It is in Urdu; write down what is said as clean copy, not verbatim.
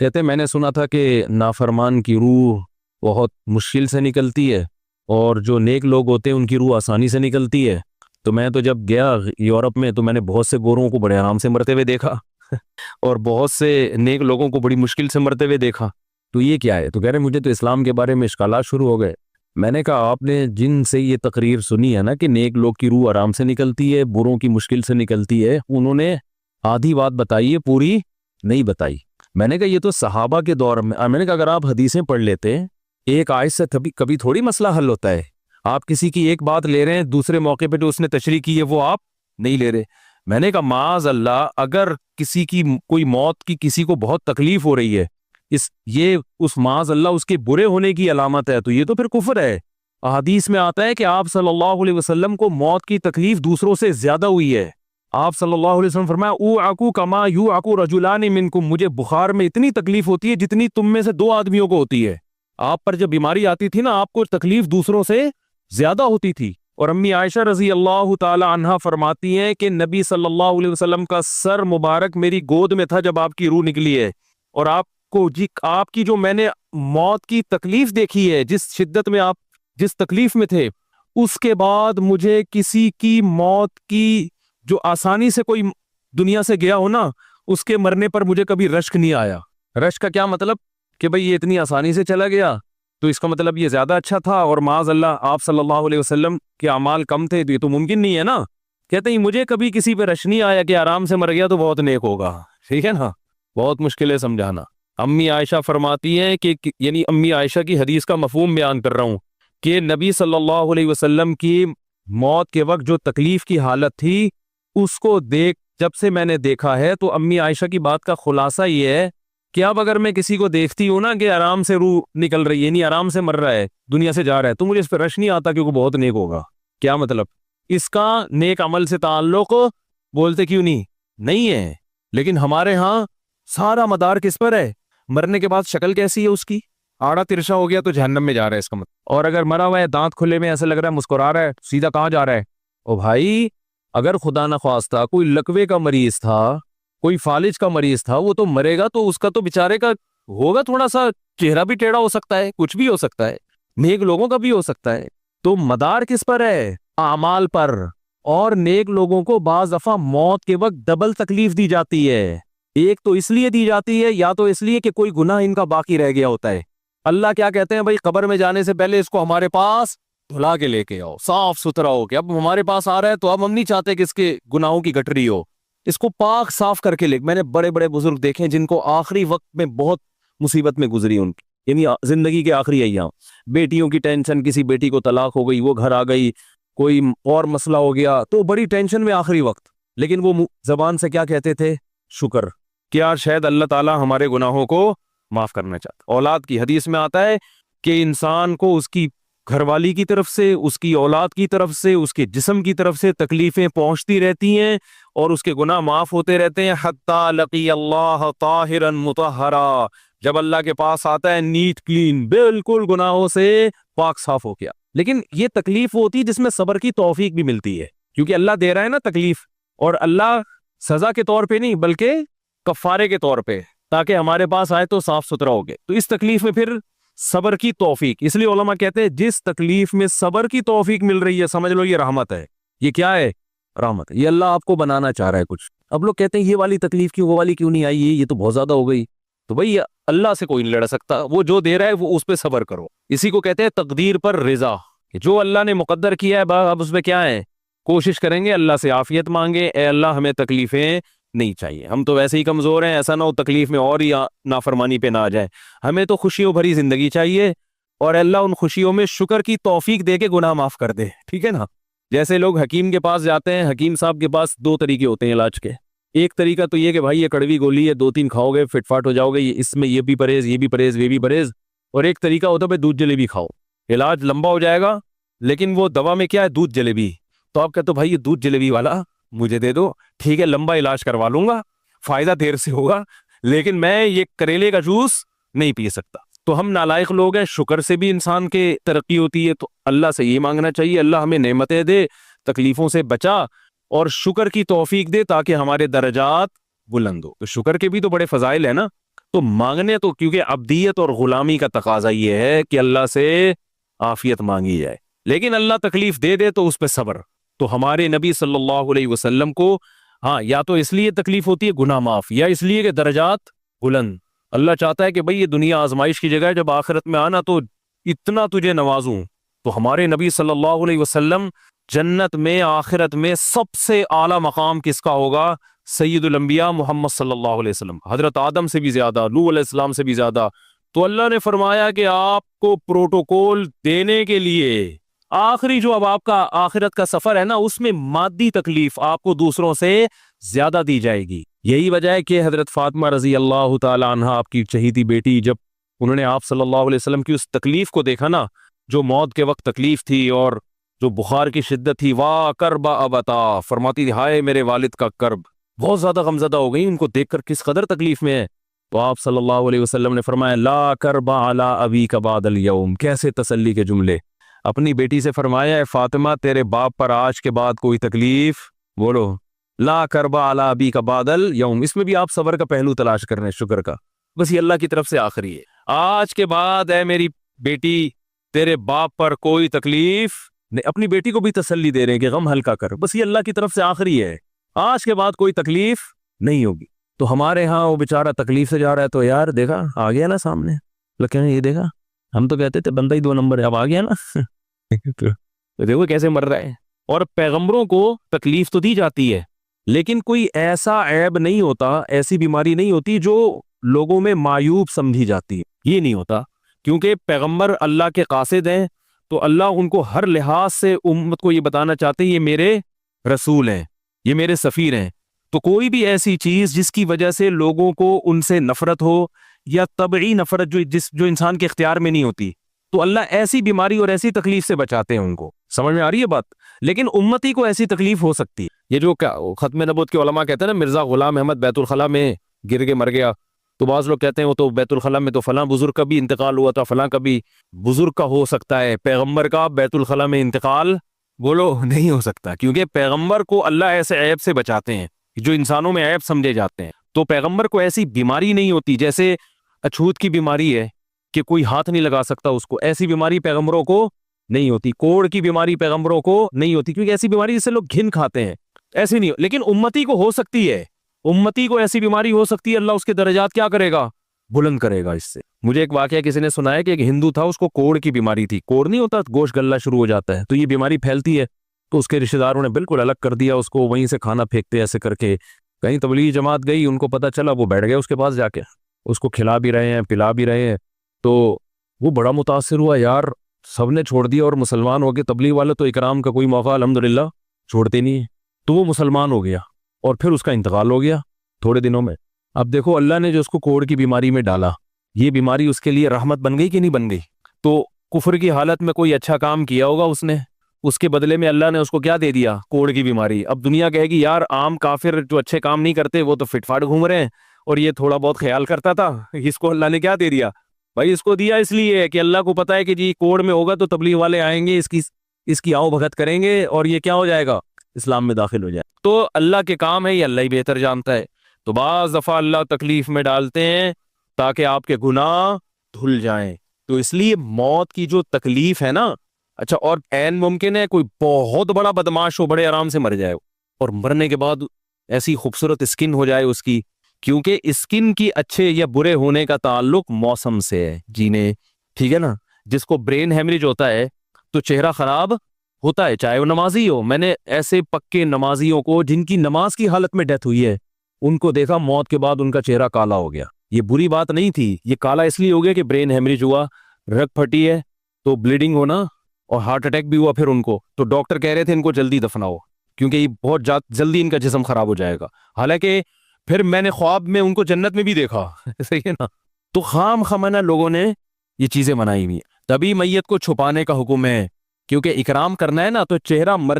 کہتے ہیں میں نے سنا تھا کہ نافرمان کی روح بہت مشکل سے نکلتی ہے اور جو نیک لوگ ہوتے ہیں ان کی روح آسانی سے نکلتی ہے۔ تو میں تو جب گیا یورپ میں تو میں نے بہت سے گوروں کو بڑے آرام سے مرتے ہوئے دیکھا اور بہت سے نیک لوگوں کو بڑی مشکل سے مرتے ہوئے دیکھا۔ تو یہ کیا ہے؟ تو کہہ رہے مجھے تو اسلام کے بارے میں اشکالات شروع ہو گئے۔ میں نے کہا آپ نے جن سے یہ تقریر سنی ہے نا کہ نیک لوگ کی روح آرام سے نکلتی ہے، بروں کی مشکل سے نکلتی ہے، انہوں نے آدھی بات بتائی ہے، پوری نہیں بتائی۔ میں نے کہا یہ تو صحابہ کے دور میں نے کہا اگر آپ حدیثیں پڑھ لیتے ایک آیت سے کبھی تھوڑی مسئلہ حل ہوتا ہے۔ آپ کسی کی ایک بات لے رہے ہیں، دوسرے موقع پہ جو اس نے تشریح کی ہے وہ آپ نہیں لے رہے۔ میں نے کہا معاذ اللہ، اگر کسی کی کوئی موت کی کسی کو بہت تکلیف ہو رہی ہے، یہ اس معاذ اللہ اس کے برے ہونے کی علامت ہے، تو یہ تو پھر کفر ہے۔ احادیث میں آتا ہے کہ آپ صلی اللہ علیہ وسلم کو موت کی تکلیف دوسروں سے زیادہ ہوئی ہے۔ آپ صلی اللہ علیہ وسلم فرمایا اوعکو کما یوعکو رجلان منکم، مجھے بخار میں اتنی تکلیف ہوتی ہے جتنی تم میں سے دو آدمیوں کو ہوتی ہے۔ آپ پر جب بیماری آتی تھی نا، آپ کو تکلیف دوسروں سے زیادہ ہوتی تھی۔ اور امی عائشہ رضی اللہ تعالی عنہا فرماتی ہیں کہ نبی صلی اللہ علیہ وسلم کا سر مبارک میری گود میں تھا جب آپ کی روح نکلی ہے، اور آپ کی جو میں نے موت کی تکلیف دیکھی ہے، جس شدت میں آپ جس تکلیف میں تھے، اس کے بعد مجھے کسی کی موت کی جو آسانی سے کوئی دنیا سے گیا ہو نا، اس کے مرنے پر مجھے کبھی رشک نہیں آیا۔ رشک کا کیا مطلب؟ کہ بھئی یہ اتنی آسانی سے چلا گیا تو اس کا مطلب یہ زیادہ اچھا تھا، اور معاذ اللہ آپ صلی اللہ علیہ وسلم کے اعمال کم تھے، تو یہ تو ممکن نہیں ہے نا۔ کہتے ہیں مجھے کبھی کسی پہ رش نہیں آیا کہ آرام سے مر گیا تو بہت نیک ہوگا، ٹھیک ہے نا، بہت مشکل ہے سمجھانا۔ امی عائشہ فرماتی ہیں کہ یعنی امی عائشہ کی حدیث کا مفہوم بیان کر رہا ہوں کہ نبی صلی اللہ علیہ وسلم کی موت کے وقت جو تکلیف کی حالت تھی، اس کو جب سے میں نے دیکھا ہے، تو امی عائشہ کی بات کا خلاصہ یہ ہے کہ اب اگر میں کسی کو دیکھتی ہوں نا کہ آرام سے روح نکل رہی ہے، یعنی آرام سے مر رہا ہے، دنیا سے جا رہا ہے، تو مجھے اس پہ رش نہیں آتا کیونکہ بہت نیک ہوگا۔ کیا مطلب؟ اس کا نیک عمل سے تعلق بولتے کیوں نہیں ہے، لیکن ہمارے ہاں سارا مدار کس پر ہے؟ مرنے کے بعد شکل کیسی ہے اس کی؟ آڑا ترشا ہو گیا تو جہنم میں جا رہا ہے اس کا مطلب۔ اور اگر مرا ہوا ہے، دانت کھلے میں، ایسا لگ رہا ہے مسکرا رہا ہے، سیدھا کہاں جا رہا ہے؟ او بھائی، اگر خدا نخواستہ کوئی لکوے کا مریض تھا، کوئی فالج کا مریض تھا، وہ تو مرے گا تو اس کا تو بیچارے کا ہوگا تھوڑا سا چہرہ بھی ٹیڑھا ہو سکتا ہے، کچھ بھی ہو سکتا ہے، نیک لوگوں کا بھی ہو سکتا ہے۔ تو مدار کس پر ہے؟ اعمال پر۔ اور نیک لوگوں کو بعض دفعہ موت کے وقت ڈبل تکلیف دی جاتی ہے۔ ایک تو اس لیے دی جاتی ہے، یا تو اس لیے کہ کوئی گناہ ان کا باقی رہ گیا ہوتا ہے۔ اللہ کیا کہتے ہیں؟ بھائی قبر میں جانے سے پہلے اس کو ہمارے پاس دھلا کے لے کے آؤ، صاف ستھرا ہو کے۔ اب ہمارے پاس آ رہا ہے تو اب ہم نہیں چاہتے کہ اس کے گناہوں کی گٹری ہو، اس کو پاک صاف کر کے لے۔ میں نے بڑے بڑے بزرگ دیکھے جن کو آخری وقت میں بہت مصیبت میں گزری ان کی، یعنی زندگی کے آخری ایام، بیٹیوں کی ٹینشن، کسی بیٹی کو طلاق ہو گئی، وہ گھر آ گئی، کوئی اور مسئلہ ہو گیا، تو بڑی ٹینشن میں آخری وقت، لیکن وہ زبان سے کیا کہتے تھے؟ شکر۔ کیا شاید اللہ تعالیٰ ہمارے گناہوں کو معاف کرنا چاہتا۔ اولاد کی حدیث میں آتا ہے کہ انسان کو اس کی گھر والی کی طرف سے، اس کی اولاد کی طرف سے، اس کے جسم کی طرف سے تکلیفیں پہنچتی رہتی ہیں اور اس کے گناہ معاف ہوتے رہتے ہیں، حتی لقی اللہ طاہرا مطہرا، جب اللہ کے پاس آتا ہے نیٹ کلین، بالکل گناہوں سے پاک صاف ہو گیا۔ لیکن یہ تکلیف ہوتی ہے جس میں صبر کی توفیق بھی ملتی ہے، کیونکہ اللہ دے رہا ہے نا تکلیف، اور اللہ سزا کے طور پہ نہیں بلکہ کفارے کے طور پہ، تاکہ ہمارے پاس آئے تو صاف ستھرا ہو گئے۔ تو اس تکلیف میں پھر صبر کی توفیق، اس لیے علماء کہتے ہیں جس تکلیف میں صبر کی توفیق مل رہی ہے، سمجھ لو یہ رحمت ہے۔ یہ کیا ہے؟ رحمت ہے۔ یہ اللہ آپ کو بنانا چاہ رہا ہے کچھ۔ اب لوگ کہتے ہیں یہ والی تکلیف کیوں، وہ والی کیوں نہیں آئی، یہ تو بہت زیادہ ہو گئی۔ تو بھئی اللہ سے کوئی نہیں لڑ سکتا، وہ جو دے رہا ہے وہ اس پہ صبر کرو۔ اسی کو کہتے ہیں تقدیر پر رضا، کہ جو اللہ نے مقدر کیا ہے اب اس پہ کیا ہے؟ کوشش کریں گے، اللہ سے عافیت مانگے، اے اللہ ہمیں تکلیفیں نہیں چاہیے، ہم تو ویسے ہی کمزور ہیں، ایسا نہ ہو تکلیف میں اور ہی نافرمانی پہ نہ آ جائے، ہمیں تو خوشیوں بھری زندگی چاہیے، اور اللہ ان خوشیوں میں شکر کی توفیق دے کے گناہ معاف کر دے، ٹھیک ہے نا۔ جیسے لوگ حکیم کے پاس جاتے ہیں، حکیم صاحب کے پاس دو طریقے ہوتے ہیں علاج کے۔ ایک طریقہ تو یہ کہ بھائی یہ کڑوی گولی ہے، 2-3 کھاؤ گے فٹ فاٹ ہو جاؤ گے، اس میں یہ بھی پرہیز، یہ بھی پرہیز، یہ بھی پرہیز۔ اور ایک طریقہ ہوتا ہے بھائی دودھ جلیبی کھاؤ، علاج لمبا ہو جائے گا، لیکن وہ دوا میں کیا ہے؟ دودھ جلیبی۔ تو آپ کہتے ہو بھائی یہ دودھ جلیبی والا مجھے دے دو، ٹھیک ہے لمبا علاج کروا لوں گا، فائدہ دیر سے ہوگا، لیکن میں یہ کریلے کا جوس نہیں پی سکتا۔ تو ہم نالائق لوگ ہیں، شکر سے بھی انسان کے ترقی ہوتی ہے، تو اللہ سے یہ مانگنا چاہیے اللہ ہمیں نعمتیں دے، تکلیفوں سے بچا، اور شکر کی توفیق دے تاکہ ہمارے درجات بلند ہو۔ تو شکر کے بھی تو بڑے فضائل ہیں نا۔ تو مانگنے تو کیونکہ عبدیت اور غلامی کا تقاضا یہ ہے کہ اللہ سے عافیت مانگی جائے، لیکن اللہ تکلیف دے دے تو اس پہ صبر۔ تو ہمارے نبی صلی اللہ علیہ وسلم کو ہاں یا تو اس لیے تکلیف ہوتی ہے گناہ معاف، یا اس لیے کہ درجات بلند۔ اللہ چاہتا ہے کہ بھئی یہ دنیا آزمائش کی جگہ ہے، جب آخرت میں آنا تو اتنا تجھے نوازوں۔ تو ہمارے نبی صلی اللہ علیہ وسلم جنت میں آخرت میں سب سے اعلیٰ مقام کس کا ہوگا؟ سید الانبیاء محمد صلی اللہ علیہ وسلم، حضرت آدم سے بھی زیادہ، نوح علیہ السلام سے بھی زیادہ۔ تو اللہ نے فرمایا کہ آپ کو پروٹوکول دینے کے لیے آخری جو اب آپ کا آخرت کا سفر ہے نا، اس میں مادی تکلیف آپ کو دوسروں سے زیادہ دی جائے گی۔ یہی وجہ ہے کہ حضرت فاطمہ رضی اللہ تعالی عنہ آپ کی چہیتی بیٹی، جب انہوں نے آپ صلی اللہ علیہ وسلم کی اس تکلیف کو دیکھا نا، جو موت کے وقت تکلیف تھی اور جو بخار کی شدت تھی، واہ کرب ابتا، فرماتی تھی ہائے میرے والد کا کرب، بہت زیادہ غمزدہ ہو گئی ان کو دیکھ کر کس قدر تکلیف میں ہے۔ تو آپ صلی اللہ علیہ وسلم نے فرمایا لا کرب علی ابیک بعد اليوم، کیسے تسلی کے جملے۔ اپنی بیٹی سے فرمایا ہے فاطمہ تیرے باپ پر آج کے بعد کوئی تکلیف، بولو لا کرب علی ابیک بعد اليوم، اس میں بھی آپ صبر کا پہلو تلاش کر رہے ہیں، شکر کا، بس یہ اللہ کی طرف سے آخری ہے۔ آج کے بعد اے میری بیٹی تیرے باپ پر کوئی تکلیف نہیں، اپنی بیٹی کو بھی تسلی دے رہے ہیں کہ غم ہلکا کر، بس یہ اللہ کی طرف سے آخری ہے، آج کے بعد کوئی تکلیف نہیں ہوگی۔ تو ہمارے ہاں وہ بیچارہ تکلیف سے جا رہا ہے، تو یار دیکھا آ گیا نا سامنے، لگے یہ دیکھا، ہم تو کہتے تھے بندہ ہی 2 نمبر ہے، اب آ گیا نا تو دیکھو کیسے مر رہا ہے۔ اور پیغمبروں کو تکلیف تو دی جاتی ہے، لیکن کوئی ایسا عیب نہیں ہوتا، ایسی بیماری نہیں ہوتی جو لوگوں میں معیوب سمجھی جاتی ہے، یہ نہیں ہوتا، کیونکہ پیغمبر اللہ کے قاصد ہیں، تو اللہ ان کو ہر لحاظ سے امت کو یہ بتانا چاہتے ہیں یہ میرے رسول ہیں، یہ میرے سفیر ہیں۔ تو کوئی بھی ایسی چیز جس کی وجہ سے لوگوں کو ان سے نفرت ہو، یا طبعی نفرت جو انسان کے اختیار میں نہیں ہوتی، تو اللہ ایسی بیماری اور ایسی تکلیف سے بچاتے ہیں ان کو۔ سمجھ میں آ رہی ہے بات؟ لیکن امتی کو ایسی تکلیف ہو سکتی ہے۔ یہ جو ختم نبوت کے علماء کہتے ہیں نا مرزا غلام احمد بیت الخلاء میں گر کے مر گیا، تو بعض لوگ کہتے ہیں وہ تو بیت الخلاء میں تو فلاں بزرگ کا بھی انتقال ہوا تھا، فلاں کا بھی بزرگ کا ہو سکتا ہے، پیغمبر کا بیت الخلاء میں انتقال بولو نہیں ہو سکتا، کیونکہ پیغمبر کو اللہ ایسے عیب سے بچاتے ہیں جو انسانوں میں عیب سمجھے جاتے ہیں۔ تو پیغمبر کو ایسی بیماری نہیں ہوتی، جیسے اچھوت کی بیماری ہے کہ کوئی ہاتھ نہیں لگا سکتا اس کو، ایسی بیماری پیغمبروں کو نہیں ہوتی۔ کوڑ کی بیماری پیغمبروں کو نہیں ہوتی، کیونکہ ایسی بیماری جس سے لوگ گھن کھاتے ہیں، ایسی نہیں، لیکن امتی کو ہو سکتی ہے، امتی کو ایسی بیماری ہو سکتی ہے، اللہ اس کے درجات کیا کرے گا؟ بلند کرے گا اس سے۔ مجھے ایک واقعہ کسی نے سنایا کہ ایک ہندو تھا، اس کو کوڑ کی بیماری تھی، کوڑ نہیں ہوتا گوشت گلنا شروع ہو جاتا ہے، تو یہ بیماری پھیلتی ہے، تو اس کے رشتہ داروں نے بالکل الگ کر دیا اس کو، وہیں سے کھانا پھینکتے ایسے کر کے، کہیں تبلیغی جماعت گئی، ان کو پتہ چلا، وہ بیٹھ گئے اس کے پاس جا کے، اس کو کھلا بھی رہے ہیں پلا بھی رہے ہیں، تو وہ بڑا متاثر ہوا، یار سب نے چھوڑ دیا اور مسلمان ہو گئے، تبلیغ والے تو اکرام کا کوئی موقع الحمدللہ چھوڑتے نہیں ہیں، تو وہ مسلمان ہو گیا اور پھر اس کا انتقال ہو گیا تھوڑے دنوں میں۔ اب دیکھو اللہ نے جو اس کو کوڑ کی بیماری میں ڈالا، یہ بیماری اس کے لیے رحمت بن گئی کہ نہیں بن گئی؟ تو کفر کی حالت میں کوئی اچھا کام کیا ہوگا اس نے، اس کے بدلے میں اللہ نے اس کو کیا دے دیا؟ کوڑ کی بیماری۔ اب دنیا کہے گی یار عام کافر جو اچھے کام نہیں کرتے وہ تو فٹ فاٹ گھوم رہے ہیں، اور یہ تھوڑا بہت خیال کرتا تھا، اس کو اللہ نے کیا دے دیا؟ بھائی اس کو دیا اس لیے کہ اللہ کو پتا ہے کہ جی کوڑ میں ہوگا تو تبلیغ والے آئیں گے، اس کی آؤ بھگت کریں گے، اور یہ کیا ہو جائے گا؟ اسلام میں داخل ہو جائے۔ تو اللہ کے کام ہے، یہ اللہ ہی بہتر جانتا ہے۔ تو بعض دفعہ اللہ تکلیف میں ڈالتے ہیں تاکہ آپ کے گناہ دھل جائیں۔ تو اس لیے موت کی جو تکلیف ہے نا، اچھا، اور عین ممکن ہے کوئی بہت بڑا بدماش ہو، بڑے آرام سے مر جائے، اور مرنے کے بعد ایسی خوبصورت اسکن ہو جائے اس کی، کیونکہ اسکن کی اچھے یا برے ہونے کا تعلق موسم سے ہے، جینے، ٹھیک ہے نا؟ جس کو برین ہیمریج ہوتا ہے تو چہرہ خراب ہوتا ہے، چاہے وہ نمازی ہو۔ میں نے ایسے پکے نمازیوں کو جن کی نماز کی حالت میں ڈیتھ ہوئی ہے، ان کو دیکھا موت کے بعد ان کا چہرہ کالا ہو گیا۔ یہ بری بات نہیں تھی، یہ کالا اس لیے ہو گیا کہ برین ہیمریج ہوا، رگ پھٹی ہے تو بلیڈنگ ہونا، اور ہارٹ اٹیک بھی ہوا پھر ان کو، تو ڈاکٹر کہہ رہے تھے ان کو جلدی دفناؤ کیونکہ یہ بہت جلدی ان کا جسم خراب ہو جائے گا۔ حالانکہ پھر میں نے خواب میں ان کو جنت میں بھی دیکھا صحیح ہے نا؟ تو خام خمانہ لوگوں نے یہ چیزیں بنائی ہوئی ہیں۔ تبھی میت کو چھپانے کا حکم ہے، کیونکہ اکرام کرنا ہے نا، تو چہرہ مرنے